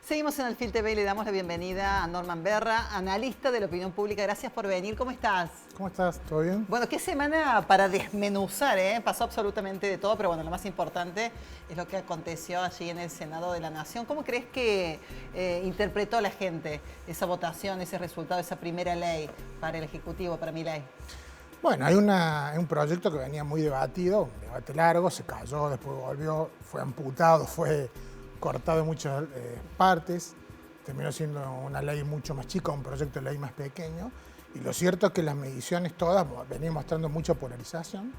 Seguimos en Alfil TV y le damos la bienvenida a Norman Berra, analista de la opinión pública. Gracias por venir. ¿Cómo estás? ¿Cómo estás? ¿Todo bien? Bueno, qué semana para desmenuzar, ¿eh? Pasó absolutamente de todo, pero bueno, lo más importante es lo que aconteció allí en el Senado de la Nación. ¿Cómo crees que interpretó la gente esa votación, ese resultado, esa primera ley para el Ejecutivo, para Milei? Bueno, hay un proyecto que venía muy debatido, un debate largo, se cayó, después volvió, fue amputado, fue cortado en muchas partes, terminó siendo una ley mucho más chica, un proyecto de ley más pequeño, y lo cierto es que las mediciones todas venían mostrando mucha polarización.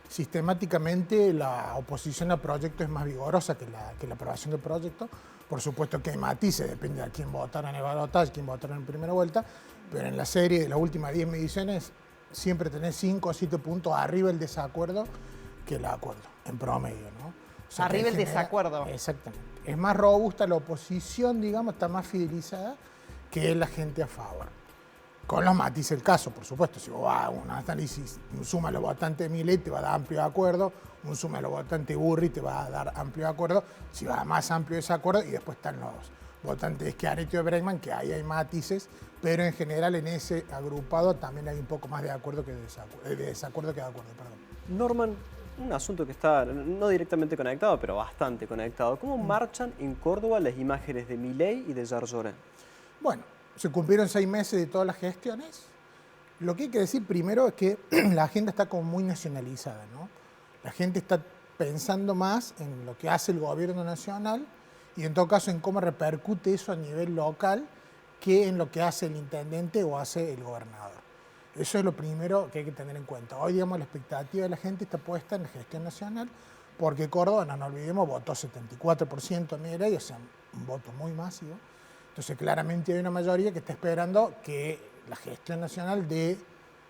Sistemáticamente la oposición al proyecto es más vigorosa que la aprobación del proyecto. Por supuesto que hay matices, depende de quién votaron en el balotaje, quién votaron en primera vuelta, pero en la serie de las últimas 10 mediciones siempre tenés 5 o 7 puntos arriba el desacuerdo que el acuerdo, en promedio, ¿no? O sea, arriba el desacuerdo. Exactamente. Es más robusta la oposición, digamos, está más fidelizada que la gente a favor. Con los matices del caso, por supuesto. Si vos vas a un análisis, un suma a los votantes de Milei te va a dar amplio acuerdo, un suma a los votantes de Burri te va a dar amplio acuerdo, si vas a más amplio desacuerdo, y después están los votantes de Schiaretti o de Bregman, que ahí hay matices, pero en general en ese agrupado también hay un poco más de acuerdo que de desacuerdo que de acuerdo, perdón. Norman, un asunto que está no directamente conectado, pero bastante conectado. ¿Cómo marchan en Córdoba las imágenes de Milei y de Yarlora? Bueno, se cumplieron 6 meses de todas las gestiones. Lo que hay que decir primero es que la agenda está como muy nacionalizada, ¿no? La gente está pensando más en lo que hace el gobierno nacional y en todo caso en cómo repercute eso a nivel local que en lo que hace el intendente o hace el gobernador. Eso es lo primero que hay que tener en cuenta. Hoy, digamos, la expectativa de la gente está puesta en la gestión nacional porque Córdoba, no nos olvidemos, votó 74% a Milei, o sea, un voto muy masivo. Entonces, claramente hay una mayoría que está esperando que la gestión nacional dé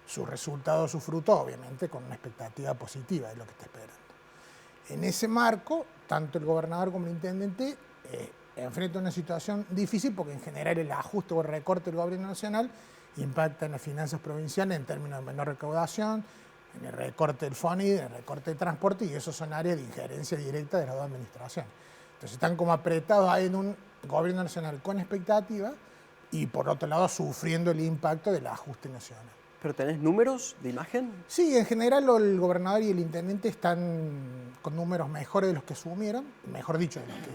su resultado, su fruto, obviamente con una expectativa positiva de lo que está esperando. En ese marco, tanto el gobernador como el intendente enfrentan una situación difícil porque en general el ajuste o el recorte del gobierno nacional impacta en las finanzas provinciales en términos de menor recaudación, en el recorte del FONI, en el recorte de transporte, y esos son áreas de injerencia directa de las dos administraciones. Entonces están como apretados ahí en un gobierno nacional con expectativa y por otro lado sufriendo el impacto del ajuste nacional. ¿Pero tenés números de imagen? Sí, en general el gobernador y el intendente están con números mejores de los que asumieron, mejor dicho, de los que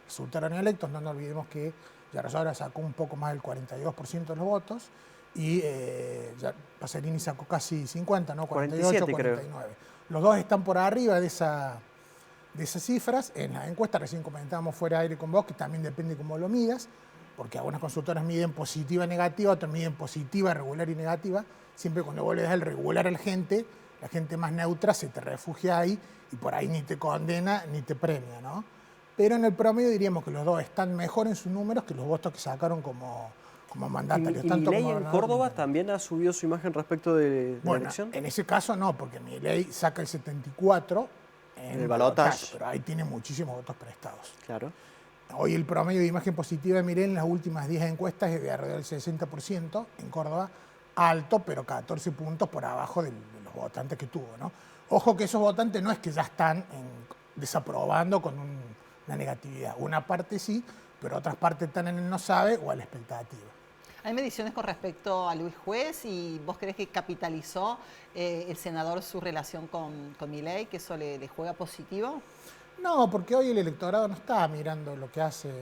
resultaron electos. No nos olvidemos que Yarlora sacó un poco más del 42% de los votos y Pacerini sacó casi 50, ¿no? 48, 49. Creo. Los dos están por arriba de esas cifras. En la encuesta recién comentábamos fuera de aire con vos, que también depende cómo lo midas, porque algunas consultoras miden positiva y negativa, otras miden positiva, regular y negativa. Siempre cuando vos le das el regular a la gente más neutra se te refugia ahí y por ahí ni te condena ni te premia, ¿no? Pero en el promedio diríamos que los dos están mejor en sus números que los votos que sacaron como mandatarios. ¿Y Milei en Córdoba también ha subido su imagen respecto de la elección? En ese caso no, porque Milei saca el 74 en el balotaje, pero ahí tiene muchísimos votos prestados. Claro. Hoy el promedio de imagen positiva de Milei en las últimas 10 encuestas es de alrededor del 60% en Córdoba, alto, pero 14 puntos por abajo de los votantes que tuvo, ¿no? Ojo que esos votantes no es que ya están desaprobando con una negatividad. Una parte sí, pero otras partes están en el no sabe o a la expectativa. Hay mediciones con respecto a Luis Juez y vos crees que capitalizó el senador su relación con Milei, que eso le juega positivo. No, porque hoy el electorado no está mirando lo que hace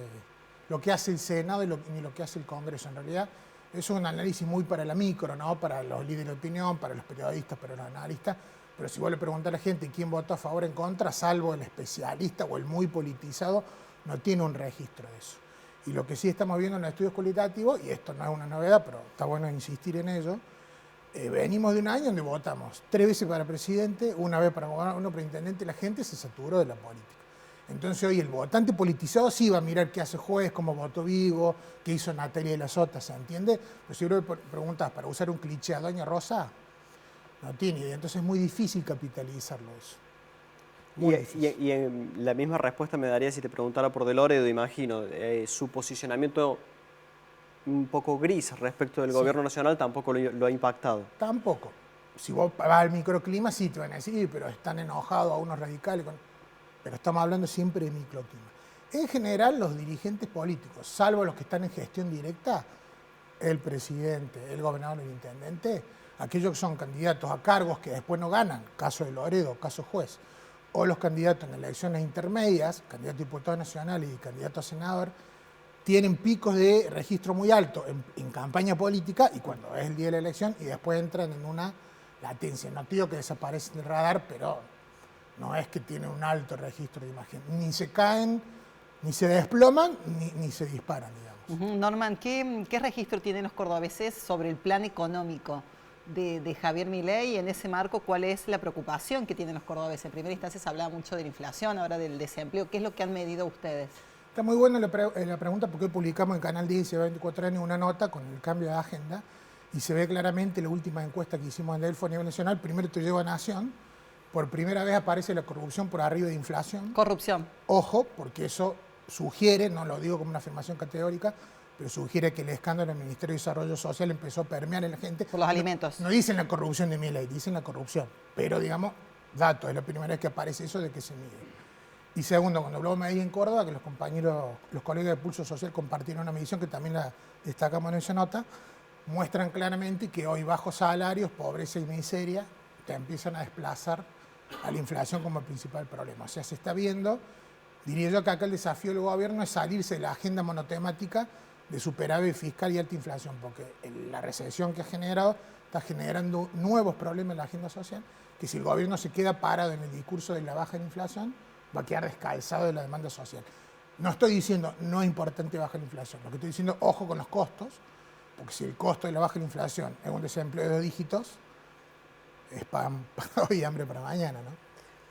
el Senado ni lo que hace el Congreso. En realidad es un análisis muy para la micro, ¿no? Para los líderes de opinión, para los periodistas, para los analistas. Pero si vos le preguntás a la gente quién votó a favor o en contra, salvo el especialista o el muy politizado, no tiene un registro de eso. Y lo que sí estamos viendo en los estudios cualitativos, y esto no es una novedad, pero está bueno insistir en ello, venimos de un año donde votamos 3 veces para presidente, una vez para gobernador, uno para intendente, y la gente se saturó de la política. Entonces hoy el votante politizado sí va a mirar qué hace Juez, cómo votó Vigo, qué hizo Natalia de la Sota, ¿se entiende? Pero si vos preguntás, para usar un cliché a Doña Rosa, no tiene idea, entonces es muy difícil capitalizarlo eso. Y en la misma respuesta me daría si te preguntara por De Loredo, imagino, su posicionamiento un poco gris respecto del gobierno nacional tampoco lo ha impactado. Tampoco. Si vos vas al microclima, sí te van a decir, pero están enojados a unos radicales. Pero estamos hablando siempre de microclima. En general, los dirigentes políticos, salvo los que están en gestión directa, el presidente, el gobernador, el intendente, aquellos que son candidatos a cargos que después no ganan, caso de Loredo, caso juez, o los candidatos en elecciones intermedias, candidato a diputado nacional y candidato a senador, tienen picos de registro muy alto en campaña política y cuando es el día de la elección y después entran en una latencia. No digo que desaparecen del radar, pero no es que tienen un alto registro de imagen. Ni se caen, ni se desploman, ni se disparan, digamos. Norman, ¿qué registro tienen los cordobeses sobre el plan económico de Javier Milei? Y en ese marco, ¿cuál es la preocupación que tienen los cordobeses? En primera instancia se hablaba mucho de la inflación, ahora del desempleo. ¿Qué es lo que han medido ustedes? Está muy buena la pregunta porque hoy publicamos en Canal 10 y 24 años una nota con el cambio de agenda y se ve claramente la última encuesta que hicimos en Delfo a nivel nacional. Primero te llevo a Nación. Por primera vez aparece la corrupción por arriba de inflación. Corrupción. Ojo, porque eso sugiere, no lo digo como una afirmación categórica, pero sugiere que el escándalo del Ministerio de Desarrollo Social empezó a permear en la gente. Por los alimentos. No dicen la corrupción de Milei, dicen la corrupción. Pero, digamos, datos, es la primera vez que aparece eso de que se mide. Y segundo, cuando hablamos de Medellín en Córdoba, que los colegas de Pulso Social compartieron una medición que también la destacamos en esa nota, muestran claramente que hoy bajos salarios, pobreza y miseria te empiezan a desplazar a la inflación como el principal problema. O sea, se está viendo, diría yo que acá el desafío del gobierno es salirse de la agenda monotemática de superávit fiscal y alta inflación, porque la recesión que ha generado está generando nuevos problemas en la agenda social, que si el gobierno se queda parado en el discurso de la baja en inflación, va a quedar descalzado de la demanda social. No estoy diciendo no es importante bajar la inflación, lo que estoy diciendo, ojo con los costos, porque si el costo de la baja de la inflación es un desempleo de 2 dígitos, es pan para hoy y hambre para mañana, ¿no?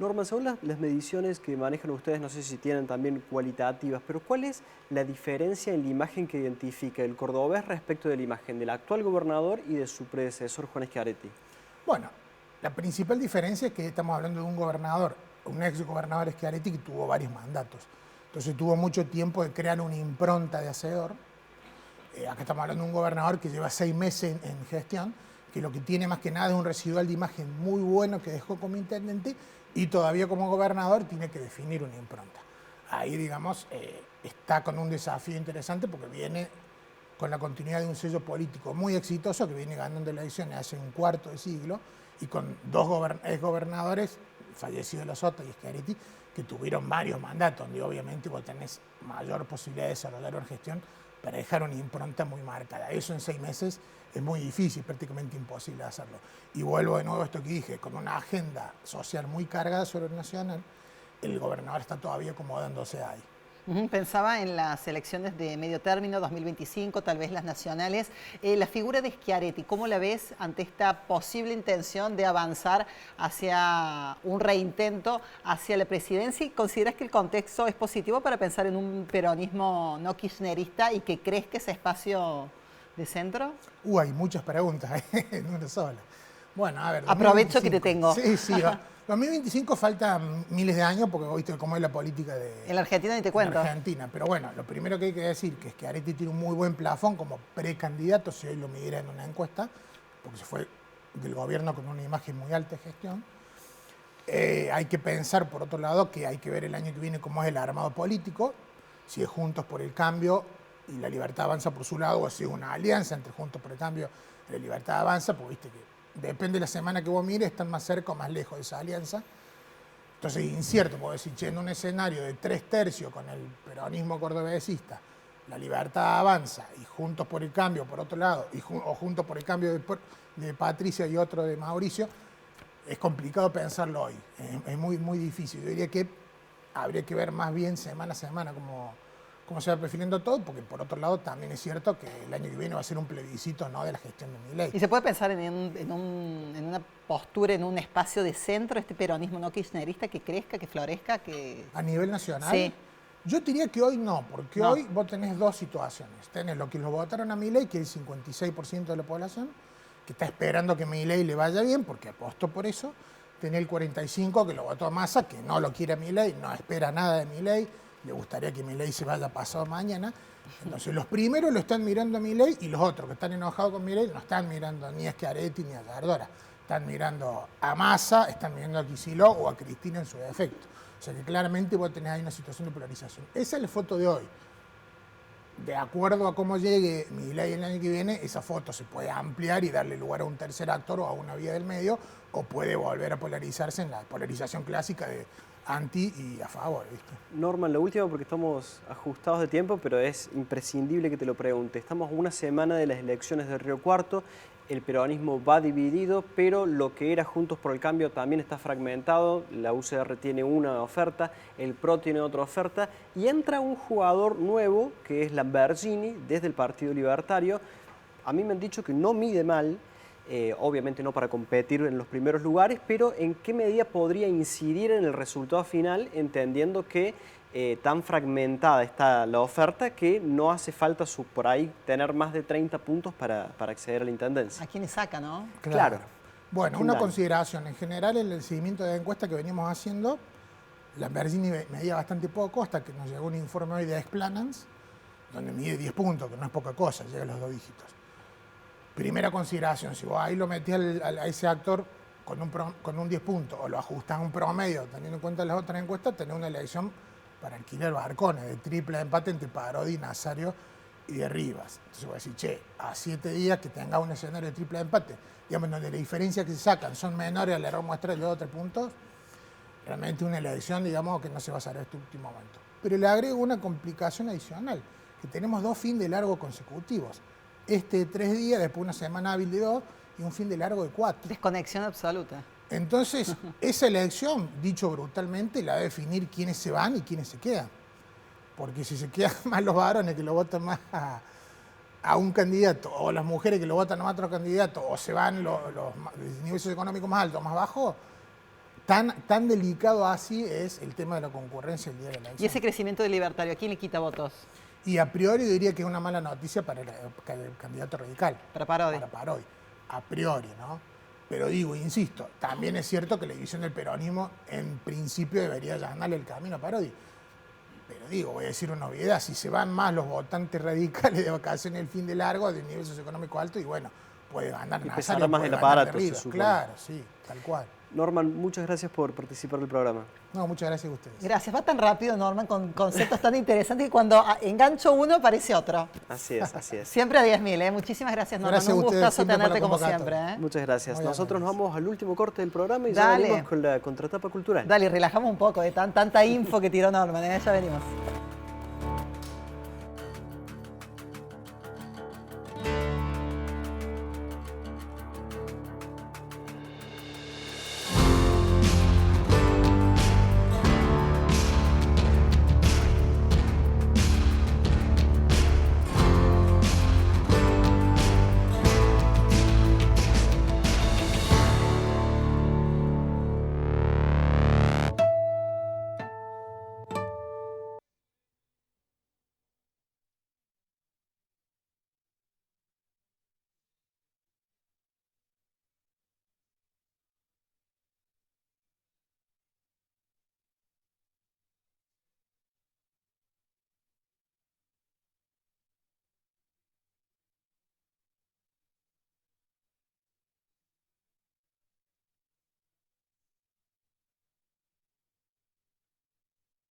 Norma, según las mediciones que manejan ustedes, no sé si tienen también cualitativas, pero ¿cuál es la diferencia en la imagen que identifica el cordobés respecto de la imagen del actual gobernador y de su predecesor, Juan Schiaretti? Bueno, la principal diferencia es que estamos hablando de un gobernador, un ex gobernador Schiaretti que tuvo varios mandatos. Entonces tuvo mucho tiempo de crear una impronta de hacedor. Acá estamos hablando de un gobernador que lleva 6 meses en gestión, que lo que tiene más que nada es un residual de imagen muy bueno que dejó como intendente y todavía como gobernador tiene que definir una impronta. Ahí, digamos, está con un desafío interesante porque viene con la continuidad de un sello político muy exitoso que viene ganando elecciones hace un cuarto de siglo y con 2 exgobernadores, fallecido Lozota y Schiaretti, que tuvieron varios mandatos, donde obviamente vos tenés mayor posibilidad de desarrollar una gestión para dejar una impronta muy marcada. Eso en 6 meses es muy difícil, prácticamente imposible hacerlo. Y vuelvo de nuevo a esto que dije, con una agenda social muy cargada sobre el nacional, el gobernador está todavía acomodándose ahí. Pensaba en las elecciones de medio término, 2025, tal vez las nacionales. La figura de Schiaretti, ¿cómo la ves ante esta posible intención de avanzar hacia un reintento hacia la presidencia? ¿Y consideras que el contexto es positivo para pensar en un peronismo no kirchnerista y que crezca ese espacio de centro? Hay muchas preguntas en una sola. Bueno, a ver. Aprovecho que te tengo. Sí. 2025 faltan miles de años porque viste cómo es la política de... En la Argentina ni te cuento. En Argentina, pero bueno, lo primero que hay que decir que es que Schiaretti tiene un muy buen plafón como precandidato, si hoy lo midiera en una encuesta, porque se fue del gobierno con una imagen muy alta de gestión. Hay que pensar, por otro lado, que hay que ver el año que viene cómo es el armado político, si es Juntos por el Cambio y La Libertad Avanza por su lado, o si es una alianza entre Juntos por el Cambio y La Libertad Avanza, porque viste que depende de la semana que vos mires, están más cerca o más lejos de esa alianza. Entonces, incierto, porque decir, en un escenario de 3/3 con el peronismo cordobesista, La Libertad Avanza y Juntos por el Cambio, por otro lado, o Juntos por el Cambio de Patricia y otro de Mauricio, es complicado pensarlo hoy. Es muy, muy difícil. Yo diría que habría que ver más bien semana a semana cómo se va perfilando todo, porque por otro lado también es cierto que el año que viene va a ser un plebiscito, ¿no?, de la gestión de Milei. ¿Y se puede pensar en una postura, en un espacio de centro, este peronismo no kirchnerista, que crezca, que florezca? ¿A nivel nacional? Sí. Yo diría que hoy no, porque hoy vos tenés 2 situaciones. Tenés lo que lo votaron a Milei, que es el 56% de la población, que está esperando que Milei le vaya bien, porque apostó por eso. Tenés el 45% que lo votó a Massa, que no lo quiere a Milei, no espera nada de Milei, le gustaría que Milei se vaya pasado mañana. Entonces los primeros lo están mirando a Milei y los otros que están enojados con Milei no están mirando ni a Schiaretti ni a Yardora. Están mirando a Massa, están mirando a Kicillof o a Cristina en su defecto. O sea que claramente vos tenés ahí una situación de polarización. Esa es la foto de hoy. De acuerdo a cómo llegue Milei el año que viene, esa foto se puede ampliar y darle lugar a un tercer actor o a una vía del medio, o puede volver a polarizarse en la polarización clásica de anti y a favor, ¿viste? Norman, lo último porque estamos ajustados de tiempo, pero es imprescindible que te lo pregunte. Estamos a una semana de las elecciones de Río Cuarto, el peronismo va dividido, pero lo que era Juntos por el Cambio también está fragmentado, la UCR tiene una oferta, el PRO tiene otra oferta, y entra un jugador nuevo, que es Lambergini, desde el Partido Libertario. A mí me han dicho que no mide mal, obviamente no para competir en los primeros lugares, pero ¿en qué medida podría incidir en el resultado final, entendiendo que tan fragmentada está la oferta que no hace falta por ahí tener más de 30 puntos para acceder a la intendencia? ¿A quiénes saca, no? Claro. Bueno, una consideración. En general, en el seguimiento de la encuesta que venimos haciendo, Lambergini medía bastante poco hasta que nos llegó un informe hoy de Explanans, donde mide 10 puntos, que no es poca cosa, llega a los 2 dígitos. Primera consideración, si vos ahí lo metés a ese actor con un 10 puntos o lo ajustás a un promedio, teniendo en cuenta las otras encuestas, tenés una elección para alquilar barcones de triple empate entre Parodi, Nazario y de Rivas. Entonces voy a decir, che, a 7 días que tenga un escenario de triple empate, digamos, donde la diferencia que se sacan son menores al error muestral de 2 o 3 puntos, realmente una elección, digamos, que no se va a hacer en este último momento. Pero le agrego una complicación adicional, que tenemos 2 fin de largo consecutivos. Este de 3 días, después una semana hábil de 2 y un fin de largo de 4. Desconexión absoluta. Entonces, esa elección, dicho brutalmente, la va a definir quiénes se van y quiénes se quedan. Porque si se quedan más los varones que lo votan más a un candidato, o las mujeres que lo votan más a otro candidato, o se van los niveles económicos más altos, más bajos, tan delicado así es el tema de la concurrencia el día de la elección. ¿Y ese crecimiento del libertario, a quién le quita votos? Y a priori diría que es una mala noticia para el candidato radical. Para Parodi. Para Parodi. A priori, ¿no? Pero digo, insisto, también es cierto que la división del peronismo en principio debería allanarle el camino a Parodi. Pero digo, voy a decir una obviedad, si se van más los votantes radicales de vacaciones el fin de largo, de nivel socioeconómico alto, y bueno, puede ganar Nazario, más el aparato, se supone. Claro, sí, tal cual. Norman, muchas gracias por participar del programa. No, muchas gracias a ustedes. Gracias, va tan rápido, Norman, con conceptos tan interesantes que cuando engancho uno aparece otro. Así es, así es. Siempre a 10.000, ¿eh? Muchísimas gracias, Norman. Gracias un gustazo tenerte como siempre. Muchas gracias. Muy Nosotros nos vamos al último corte del programa y Dale. ya venimos con la contratapa cultural. Dale, relajamos un poco de tanta info que tiró Norman, ¿eh? Ya venimos.